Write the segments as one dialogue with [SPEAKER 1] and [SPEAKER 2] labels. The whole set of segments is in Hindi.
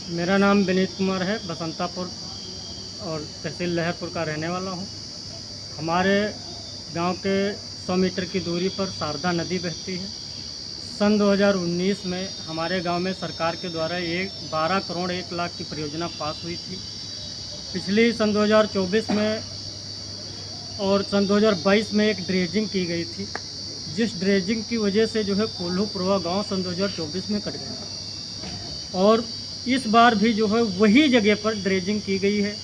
[SPEAKER 1] मेरा नाम विनीत कुमार है, बसंतापुर और तहसील लहरपुर का रहने वाला हूँ। हमारे गांव के 100 मीटर की दूरी पर शारदा नदी बहती है। सन 2019 में हमारे गांव में सरकार के द्वारा 12 करोड़ 1 लाख की परियोजना पास हुई थी। पिछली सन 2024 में और सन 2022 में एक ड्रेजिंग की गई थी, जिस ड्रेजिंग की वजह से जो है कोल्हूपुरवा गाँव सन 2024 में कट गया और इस बार भी जो है वही जगह पर ड्रेजिंग की गई है।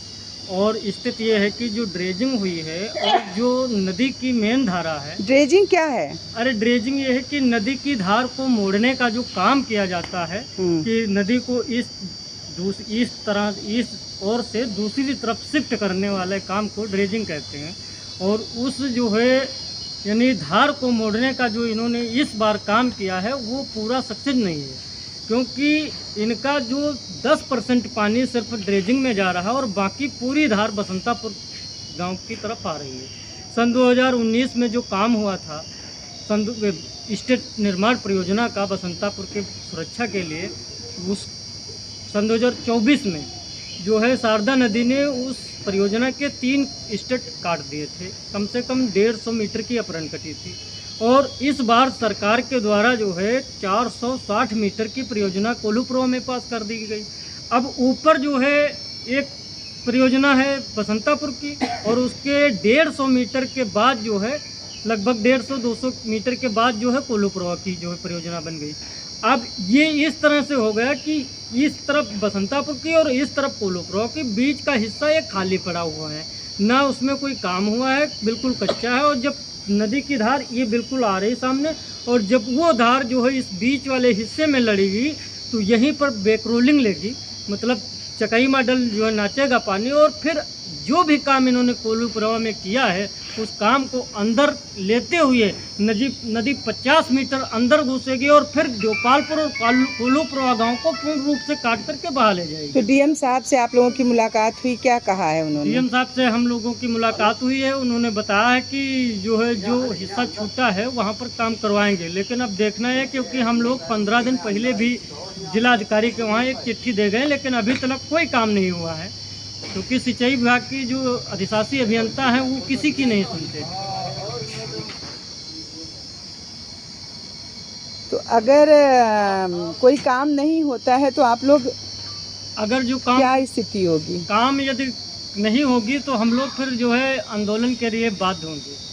[SPEAKER 1] और स्थिति ये है कि जो ड्रेजिंग हुई है और जो नदी की मेन धारा है।
[SPEAKER 2] ड्रेजिंग क्या है?
[SPEAKER 1] अरे ड्रेजिंग ये है कि नदी की धार को मोड़ने का जो काम किया जाता है कि नदी को इस ओर से दूसरी तरफ शिफ्ट करने वाले काम को ड्रेजिंग कहते हैं। और उस जो है यानी धार को मोड़ने का जो इन्होंने इस बार काम किया है वो पूरा सक्सेस नहीं है, क्योंकि इनका जो 10% पानी सिर्फ ड्रेजिंग में जा रहा है और बाकी पूरी धार बसंतापुर गांव की तरफ आ रही है। सन 2019 में जो काम हुआ था स्टेट निर्माण परियोजना का बसंतापुर की सुरक्षा के लिए, उस सन 2024 में जो है शारदा नदी ने उस परियोजना के 3 स्टेट काट दिए थे। कम से कम 150 मीटर की अपहरण कटी थी। और इस बार सरकार के द्वारा जो है 460 मीटर की परियोजना कोल्हूपुरवा में पास कर दी गई। अब ऊपर जो है एक परियोजना है बसंतापुर की और उसके 150 मीटर के बाद जो है लगभग 150-200 मीटर के बाद जो है कोल्हूपुरवा की जो है परियोजना बन गई। अब ये इस तरह से हो गया कि इस तरफ बसंतापुर की और इस तरफ कोल्हूपुरवा के बीच का हिस्सा एक खाली पड़ा हुआ है, ना उसमें कोई काम हुआ है, बिल्कुल कच्चा है। और जब नदी की धार ये बिल्कुल आ रही सामने और जब वो धार जो है इस बीच वाले हिस्से में लड़ेगी तो यहीं पर बैकरोलिंग लेगी, मतलब चकाई मॉडल जो है नाचेगा पानी। और फिर जो भी काम इन्होंने कोल्हूपुरवा में किया है उस काम को अंदर लेते हुए नदी 50 मीटर अंदर घुसेगी और फिर गोपालपुर और कोल्हूपुरवा गांव को पूर्ण रूप से काट करके बाहर ले जाएगी।
[SPEAKER 2] तो डीएम साहब से आप लोगों की मुलाकात हुई, क्या कहा है उन्होंने?
[SPEAKER 1] डीएम साहब से हम लोगों की मुलाकात हुई है। उन्होंने बताया है कि जो हिस्सा छूटा है वहाँ पर काम करवाएंगे, लेकिन अब देखना है क्योंकि हम लोग 15 दिन पहले भी जिला अधिकारी के वहाँ एक चिट्ठी दे गए, लेकिन अभी तक कोई काम नहीं हुआ है, क्योंकि सिंचाई विभाग की जो अधिशासी अभियंता हैं वो किसी की नहीं सुनते।
[SPEAKER 2] तो अगर कोई काम नहीं होता है तो आप लोग क्या स्थिति होगी?
[SPEAKER 1] काम यदि नहीं होगी तो हम लोग फिर जो है आंदोलन के लिए बाध्य होंगे।